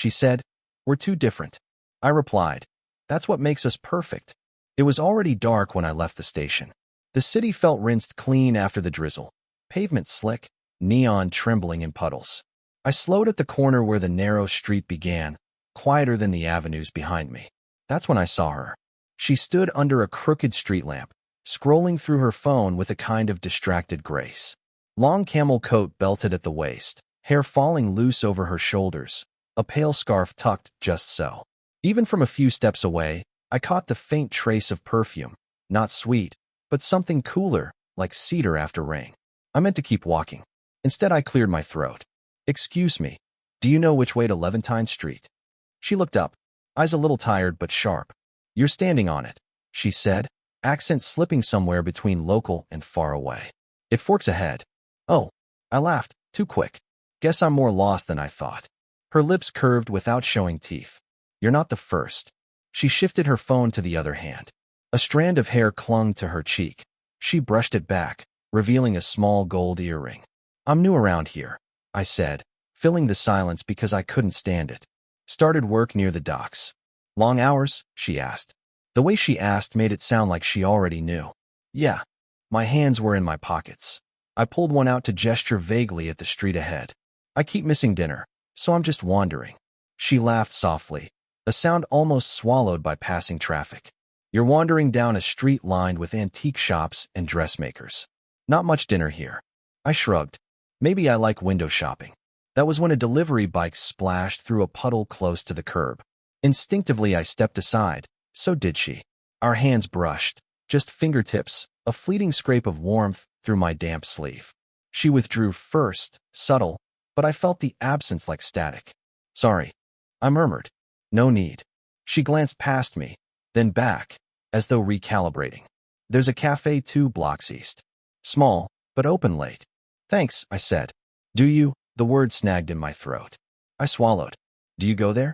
she said. We're too different. I replied. That's what makes us perfect. It was already dark when I left the station. The city felt rinsed clean after the drizzle. Pavement slick, neon trembling in puddles. I slowed at the corner where the narrow street began, quieter than the avenues behind me. That's when I saw her. She stood under a crooked street lamp, scrolling through her phone with a kind of distracted grace. Long camel coat belted at the waist, hair falling loose over her shoulders, a pale scarf tucked just so. Even from a few steps away, I caught the faint trace of perfume, not sweet, but something cooler, like cedar after rain. I meant to keep walking. Instead, I cleared my throat. Excuse me, do you know which way to Levantine Street? She looked up, eyes a little tired but sharp. You're standing on it, she said, accent slipping somewhere between local and far away. It forks ahead. Oh, I laughed, too quick. Guess I'm more lost than I thought. Her lips curved without showing teeth. You're not the first. She shifted her phone to the other hand. A strand of hair clung to her cheek. She brushed it back, revealing a small gold earring. I'm new around here, I said, filling the silence because I couldn't stand it. Started work near the docks. Long hours? She asked. The way she asked made it sound like she already knew. Yeah. My hands were in my pockets. I pulled one out to gesture vaguely at the street ahead. I keep missing dinner, so I'm just wandering. She laughed softly, a sound almost swallowed by passing traffic. You're wandering down a street lined with antique shops and dressmakers. Not much dinner here. I shrugged. Maybe I like window shopping. That was when a delivery bike splashed through a puddle close to the curb. Instinctively, I stepped aside. So did she. Our hands brushed, just fingertips, a fleeting scrape of warmth through my damp sleeve. She withdrew first, subtle, but I felt the absence like static. Sorry, I murmured. No need. She glanced past me, then back, as though recalibrating. There's a cafe 2 blocks east. Small, but open late. Thanks, I said. Do you? The word snagged in my throat. I swallowed. Do you go there?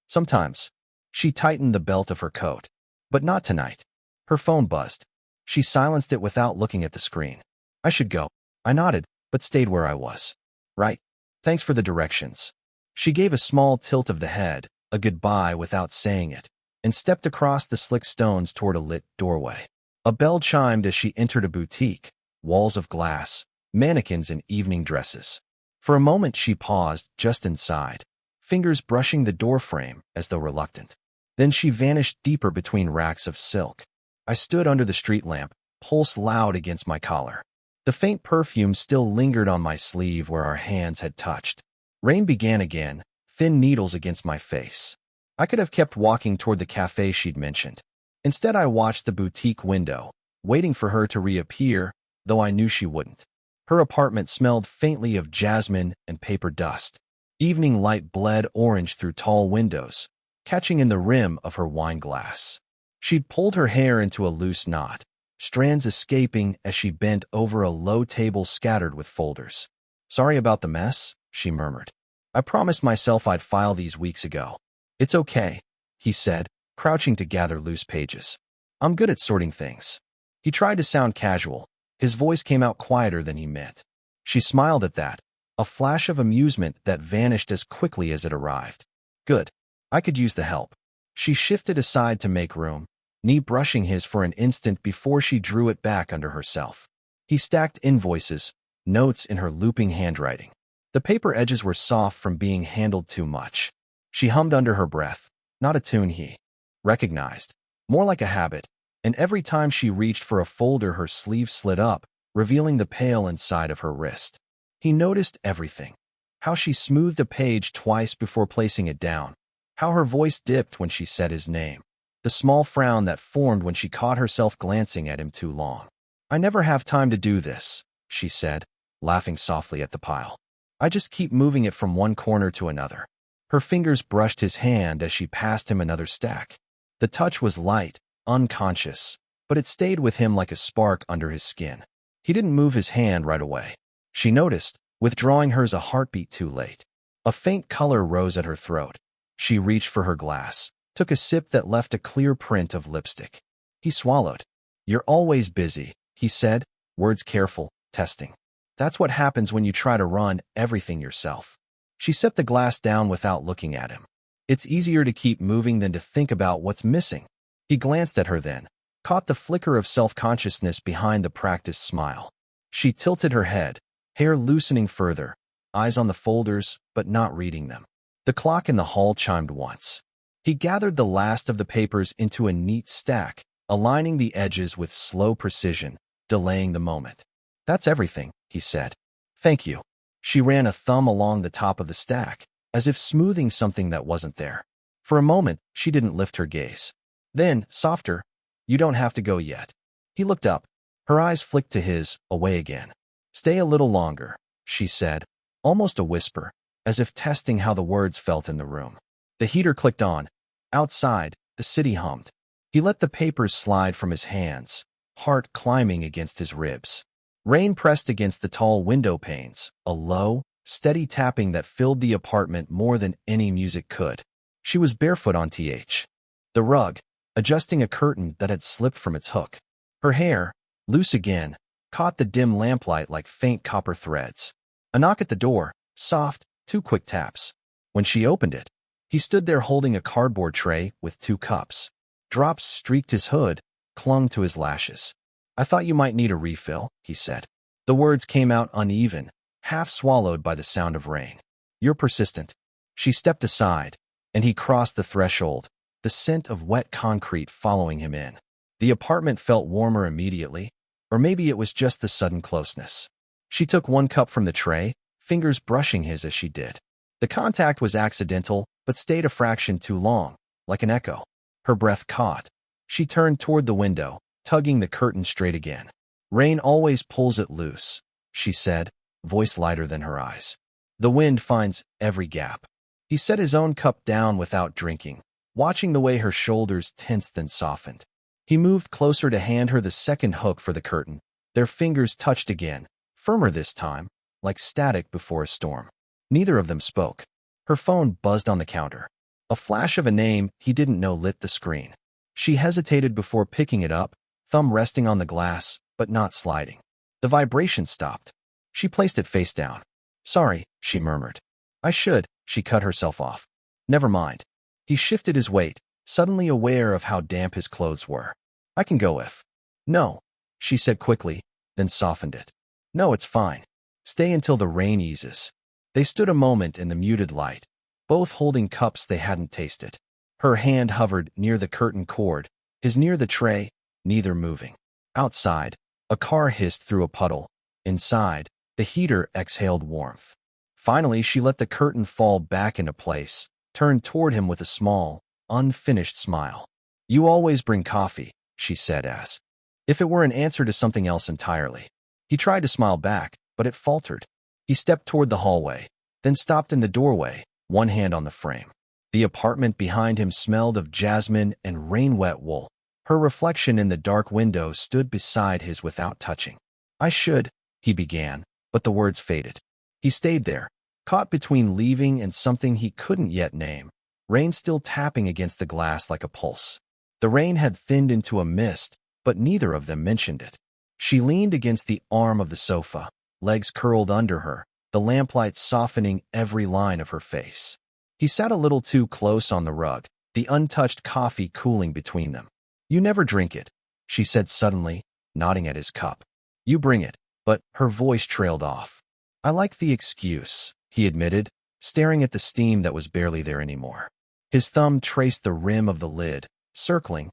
Sometimes. She tightened the belt of her coat. But not tonight. Her phone buzzed. She silenced it without looking at the screen. I should go. I nodded, but stayed where I was. Right. Thanks for the directions. She gave a small tilt of the head, a goodbye without saying it, and stepped across the slick stones toward a lit doorway. A bell chimed as she entered a boutique, walls of glass, mannequins in evening dresses. For a moment she paused just inside, fingers brushing the doorframe as though reluctant. Then she vanished deeper between racks of silk. I stood under the street lamp, pulse loud against my collar. The faint perfume still lingered on my sleeve where our hands had touched. Rain began again, thin needles against my face. I could have kept walking toward the cafe she'd mentioned. Instead, I watched the boutique window, waiting for her to reappear, though I knew she wouldn't. Her apartment smelled faintly of jasmine and paper dust. Evening light bled orange through tall windows, catching in the rim of her wine glass. She'd pulled her hair into a loose knot, strands escaping as she bent over a low table scattered with folders. Sorry about the mess, she murmured. I promised myself I'd file these weeks ago. It's okay, he said, crouching to gather loose pages. I'm good at sorting things. He tried to sound casual. His voice came out quieter than he meant. She smiled at that, a flash of amusement that vanished as quickly as it arrived. Good. I could use the help. She shifted aside to make room, knee brushing his for an instant before she drew it back under herself. He stacked invoices, notes in her looping handwriting. The paper edges were soft from being handled too much. She hummed under her breath, not a tune he recognized, more like a habit, and every time she reached for a folder her sleeve slid up, revealing the pail inside of her wrist. He noticed everything. How she smoothed a page twice before placing it down. How her voice dipped when she said his name. The small frown that formed when she caught herself glancing at him too long. I never have time to do this, she said, laughing softly at the pile. I just keep moving it from one corner to another. Her fingers brushed his hand as she passed him another stack. The touch was light, unconscious, but it stayed with him like a spark under his skin. He didn't move his hand right away. She noticed, withdrawing hers a heartbeat too late. A faint color rose at her throat. She reached for her glass, took a sip that left a clear print of lipstick. He swallowed. You're always busy, he said, words careful, testing. That's what happens when you try to run everything yourself. She set the glass down without looking at him. It's easier to keep moving than to think about what's missing. He glanced at her then, caught the flicker of self-consciousness behind the practiced smile. She tilted her head, hair loosening further, eyes on the folders, but not reading them. The clock in the hall chimed once. He gathered the last of the papers into a neat stack, aligning the edges with slow precision, delaying the moment. That's everything, he said. Thank you. She ran a thumb along the top of the stack, as if smoothing something that wasn't there. For a moment, she didn't lift her gaze. Then, softer, you don't have to go yet. He looked up. Her eyes flicked to his, away again. Stay a little longer, she said, almost a whisper, as if testing how the words felt in the room. The heater clicked on. Outside, the city hummed. He let the papers slide from his hands, heart climbing against his ribs. Rain pressed against the tall window panes, a low, steady tapping that filled the apartment more than any music could. She was barefoot on the rug, adjusting a curtain that had slipped from its hook. Her hair, loose again, caught the dim lamplight like faint copper threads. A knock at the door, soft, 2 quick taps. When she opened it, he stood there holding a cardboard tray with 2 cups. Drops streaked his hood, clung to his lashes. I thought you might need a refill, he said. The words came out uneven, half swallowed by the sound of rain. You're persistent. She stepped aside, and he crossed the threshold, the scent of wet concrete following him in. The apartment felt warmer immediately, or maybe it was just the sudden closeness. She took 1 cup from the tray, fingers brushing his as she did. The contact was accidental, but stayed a fraction too long, like an echo. Her breath caught. She turned toward the window, tugging the curtain straight again. Rain always pulls it loose, she said, voice lighter than her eyes. The wind finds every gap. He set his own cup down without drinking, watching the way her shoulders tensed and softened. He moved closer to hand her the second hook for the curtain. Their fingers touched again, firmer this time, like static before a storm. Neither of them spoke. Her phone buzzed on the counter. A flash of a name he didn't know lit the screen. She hesitated before picking it up, thumb resting on the glass, but not sliding. The vibration stopped. She placed it face down. Sorry, she murmured. I should, she cut herself off. Never mind. He shifted his weight, suddenly aware of how damp his clothes were. I can go if. No, she said quickly, then softened it. No, it's fine. Stay until the rain eases. They stood a moment in the muted light, both holding cups they hadn't tasted. Her hand hovered near the curtain cord, his near the tray, neither moving. Outside, a car hissed through a puddle. Inside, the heater exhaled warmth. Finally, she let the curtain fall back into place, turned toward him with a small, unfinished smile. You always bring coffee, she said as if it were an answer to something else entirely. He tried to smile back, but it faltered. He stepped toward the hallway, then stopped in the doorway, 1 hand on the frame. The apartment behind him smelled of jasmine and rain-wet wool. Her reflection in the dark window stood beside his without touching. I should, he began, but the words faded. He stayed there, caught between leaving and something he couldn't yet name, rain still tapping against the glass like a pulse. The rain had thinned into a mist, but neither of them mentioned it. She leaned against the arm of the sofa, legs curled under her, the lamplight softening every line of her face. He sat a little too close on the rug, the untouched coffee cooling between them. You never drink it, she said suddenly, nodding at his cup. You bring it, but her voice trailed off. I like the excuse, he admitted, staring at the steam that was barely there anymore. His thumb traced the rim of the lid, circling.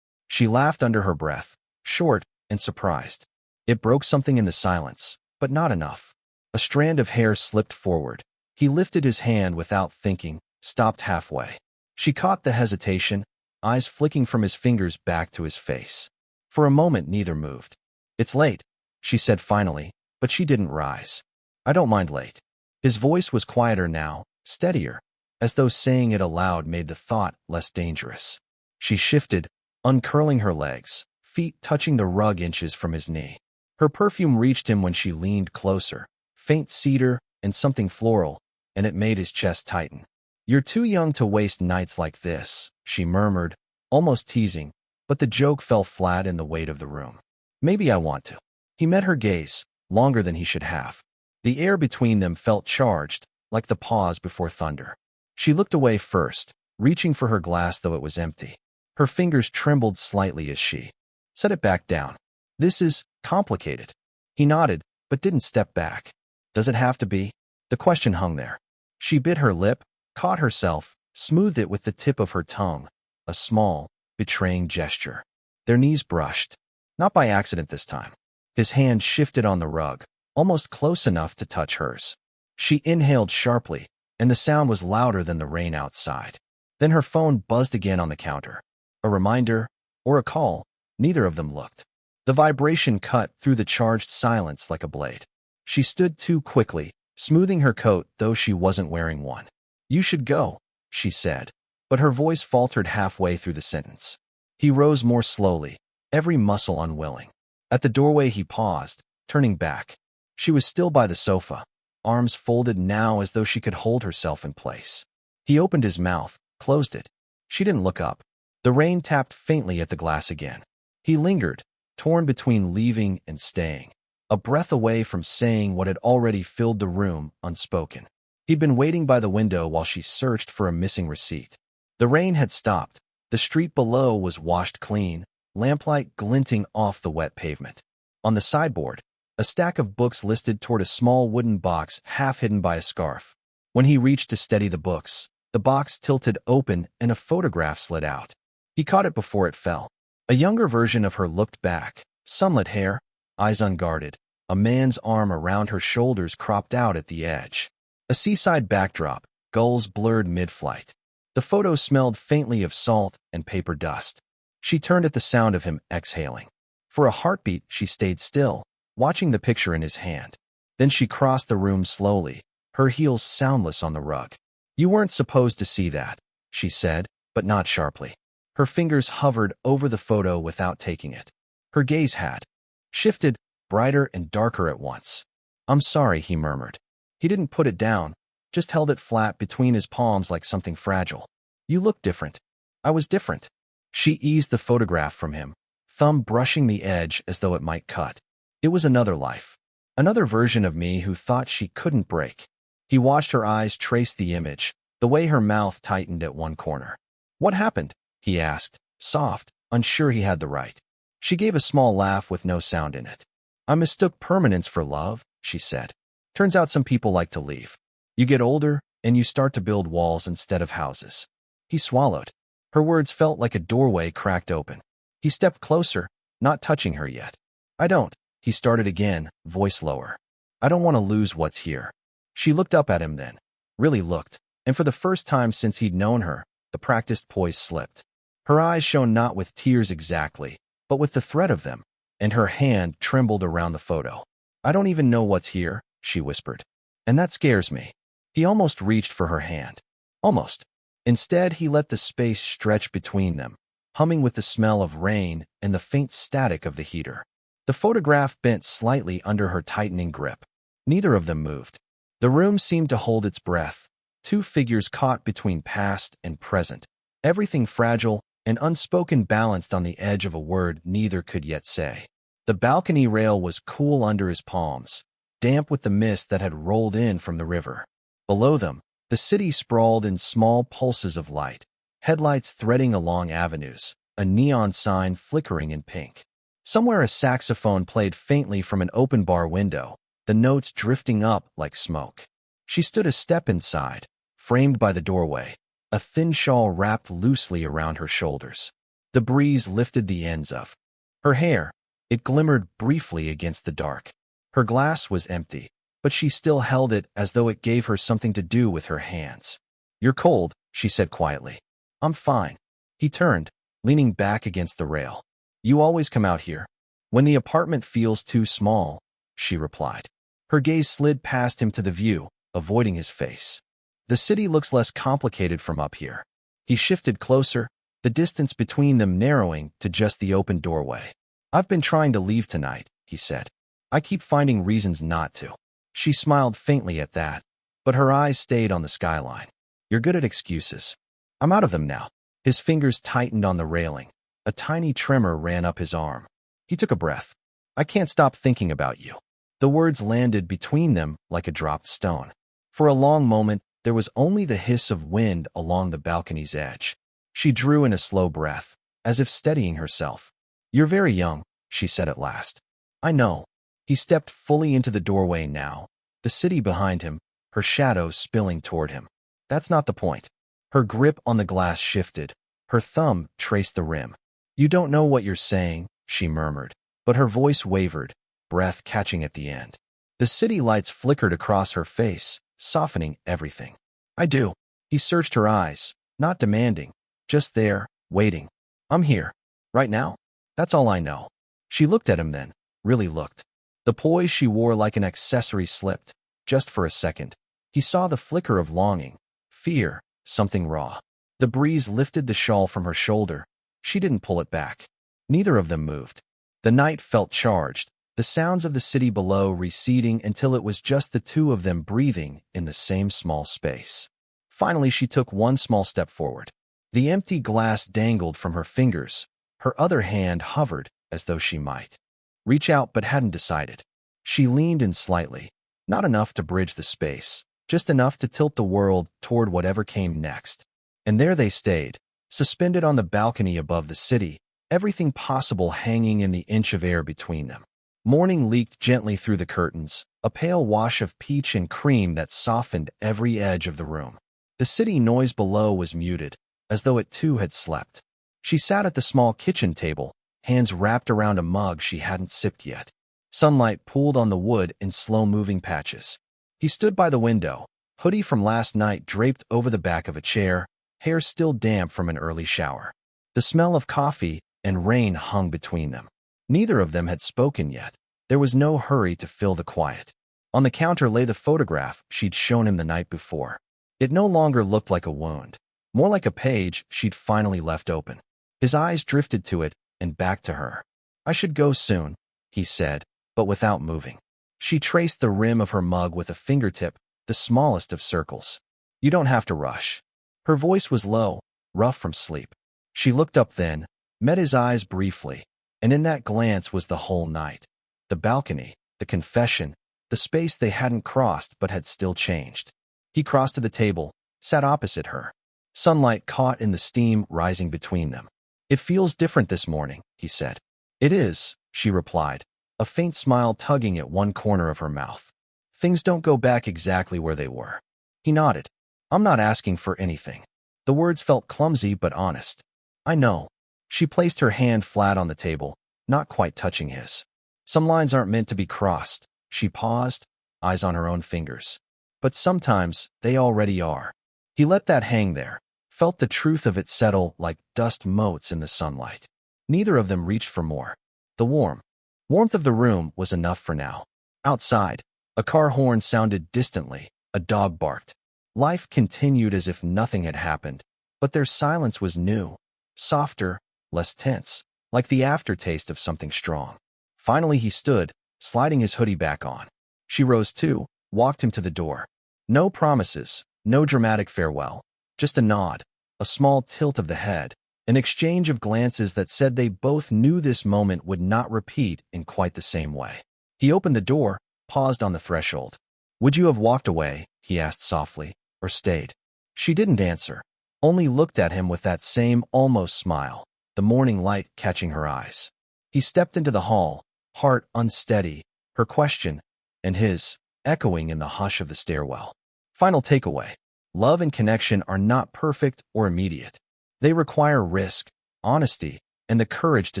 She laughed under her breath, short and surprised. It broke something in the silence, but not enough. A strand of hair slipped forward. He lifted his hand without thinking, stopped halfway. She caught the hesitation, eyes flicking from his fingers back to his face. For a moment, neither moved. It's late, she said finally, but she didn't rise. I don't mind late. His voice was quieter now, steadier, as though saying it aloud made the thought less dangerous. She shifted, uncurling her legs, feet touching the rug inches from his knee. Her perfume reached him when she leaned closer, faint cedar and something floral, and it made his chest tighten. You're too young to waste nights like this, she murmured, almost teasing, but the joke fell flat in the weight of the room. Maybe I want to. He met her gaze, longer than he should have. The air between them felt charged, like the pause before thunder. She looked away first, reaching for her glass though it was empty. Her fingers trembled slightly as she set it back down. This is complicated. He nodded, but didn't step back. Does it have to be? The question hung there. She bit her lip, caught herself, smoothed it with the tip of her tongue. A small, betraying gesture. Their knees brushed. Not by accident this time. His hand shifted on the rug, almost close enough to touch hers. She inhaled sharply, and the sound was louder than the rain outside. Then her phone buzzed again on the counter. A reminder, or a call, neither of them looked. The vibration cut through the charged silence like a blade. She stood too quickly, smoothing her coat though she wasn't wearing one. You should go, she said, but her voice faltered halfway through the sentence. He rose more slowly, every muscle unwilling. At the doorway he paused, turning back. She was still by the sofa, arms folded now as though she could hold herself in place. He opened his mouth, closed it. She didn't look up. The rain tapped faintly at the glass again. He lingered, torn between leaving and staying, a breath away from saying what had already filled the room, unspoken. He'd been waiting by the window while she searched for a missing receipt. The rain had stopped. The street below was washed clean, lamplight glinting off the wet pavement. On the sideboard, a stack of books listed toward a small wooden box half hidden by a scarf. When he reached to steady the books, the box tilted open and a photograph slid out. He caught it before it fell. A younger version of her looked back, sunlit hair, eyes unguarded, a man's arm around her shoulders cropped out at the edge. A seaside backdrop, gulls blurred mid-flight. The photo smelled faintly of salt and paper dust. She turned at the sound of him exhaling. For a heartbeat, she stayed still, watching the picture in his hand. Then she crossed the room slowly, her heels soundless on the rug. You weren't supposed to see that, she said, but not sharply. Her fingers hovered over the photo without taking it. Her gaze had shifted, brighter and darker at once. I'm sorry, he murmured. He didn't put it down, just held it flat between his palms like something fragile. You look different. I was different. She eased the photograph from him, thumb brushing the edge as though it might cut. It was another life. Another version of me who thought she couldn't break. He watched her eyes trace the image, the way her mouth tightened at one corner. What happened? He asked, soft, unsure he had the right. She gave a small laugh with no sound in it. I mistook permanence for love, she said. Turns out some people like to leave. You get older, and you start to build walls instead of houses. He swallowed. Her words felt like a doorway cracked open. He stepped closer, not touching her yet. I don't, he started again, voice lower. I don't want to lose what's here. She looked up at him then, really looked, and for the first time since he'd known her, the practiced poise slipped. Her eyes shone not with tears exactly, but with the threat of them, and her hand trembled around the photo. I don't even know what's here, she whispered. And that scares me. He almost reached for her hand. Almost. Instead, he let the space stretch between them, humming with the smell of rain and the faint static of the heater. The photograph bent slightly under her tightening grip. Neither of them moved. The room seemed to hold its breath, two figures caught between past and present, everything fragile and unspoken balanced on the edge of a word neither could yet say. The balcony rail was cool under his palms, damp with the mist that had rolled in from the river. Below them, the city sprawled in small pulses of light, headlights threading along avenues, a neon sign flickering in pink. Somewhere a saxophone played faintly from an open bar window, the notes drifting up like smoke. She stood a step inside, framed by the doorway, a thin shawl wrapped loosely around her shoulders. The breeze lifted the ends of her hair. It glimmered briefly against the dark. Her glass was empty, but she still held it as though it gave her something to do with her hands. You're cold, she said quietly. I'm fine. He turned, leaning back against the rail. You always come out here. When the apartment feels too small, she replied. Her gaze slid past him to the view, avoiding his face. The city looks less complicated from up here. He shifted closer, the distance between them narrowing to just the open doorway. I've been trying to leave tonight, he said. I keep finding reasons not to. She smiled faintly at that, but her eyes stayed on the skyline. You're good at excuses. I'm out of them now. His fingers tightened on the railing. A tiny tremor ran up his arm. He took a breath. I can't stop thinking about you. The words landed between them like a dropped stone. For a long moment, there was only the hiss of wind along the balcony's edge. She drew in a slow breath, as if steadying herself. "You're very young," she said at last. "I know." He stepped fully into the doorway now, the city behind him, her shadow spilling toward him. "That's not the point." Her grip on the glass shifted. Her thumb traced the rim. "You don't know what you're saying," she murmured, but her voice wavered, breath catching at the end. The city lights flickered across her face, softening everything. "I do." He searched her eyes, not demanding, just there, waiting. "I'm here. Right now. That's all I know." She looked at him then, really looked. The poise she wore like an accessory slipped, just for a second. He saw the flicker of longing, fear, something raw. The breeze lifted the shawl from her shoulder. She didn't pull it back. Neither of them moved. The night felt charged, the sounds of the city below receding until it was just the two of them breathing in the same small space. Finally, she took one small step forward. The empty glass dangled from her fingers. Her other hand hovered as though she might reach out but hadn't decided. She leaned in slightly, not enough to bridge the space, just enough to tilt the world toward whatever came next. And there they stayed, suspended on the balcony above the city, everything possible hanging in the inch of air between them. Morning leaked gently through the curtains, a pale wash of peach and cream that softened every edge of the room. The city noise below was muted, as though it too had slept. She sat at the small kitchen table, hands wrapped around a mug she hadn't sipped yet. Sunlight pooled on the wood in slow-moving patches. He stood by the window, hoodie from last night draped over the back of a chair, hair still damp from an early shower. The smell of coffee and rain hung between them. Neither of them had spoken yet. There was no hurry to fill the quiet. On the counter lay the photograph she'd shown him the night before. It no longer looked like a wound, more like a page she'd finally left open. His eyes drifted to it and back to her. "I should go soon," he said, but without moving. She traced the rim of her mug with a fingertip, the smallest of circles. "You don't have to rush." Her voice was low, rough from sleep. She looked up then, met his eyes briefly, and in that glance was the whole night. The balcony, the confession, the space they hadn't crossed but had still changed. He crossed to the table, sat opposite her. Sunlight caught in the steam rising between them. "It feels different this morning," he said. "It is," she replied, a faint smile tugging at one corner of her mouth. "Things don't go back exactly where they were." He nodded. "I'm not asking for anything." The words felt clumsy but honest. "I know." She placed her hand flat on the table, not quite touching his. "Some lines aren't meant to be crossed." She paused, eyes on her own fingers. "But sometimes they already are." He let that hang there, felt the truth of it settle like dust motes in the sunlight. Neither of them reached for more. The warmth of the room was enough for now. Outside, a car horn sounded distantly, a dog barked. Life continued as if nothing had happened, but their silence was new, softer, less tense, like the aftertaste of something strong. Finally he stood, sliding his hoodie back on. She rose too, walked him to the door. No promises, no dramatic farewell, just a nod, a small tilt of the head, an exchange of glances that said they both knew this moment would not repeat in quite the same way. He opened the door, paused on the threshold. "Would you have walked away?" he asked softly, "or stayed?" She didn't answer, only looked at him with that same almost smile, the morning light catching her eyes. He stepped into the hall, heart unsteady, her question, and his, echoing in the hush of the stairwell. Final takeaway. Love and connection are not perfect or immediate. They require risk, honesty, and the courage to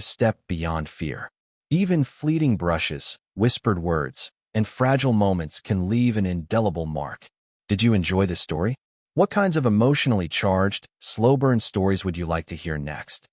step beyond fear. Even fleeting brushes, whispered words, and fragile moments can leave an indelible mark. Did you enjoy this story? What kinds of emotionally charged, slow-burn stories would you like to hear next?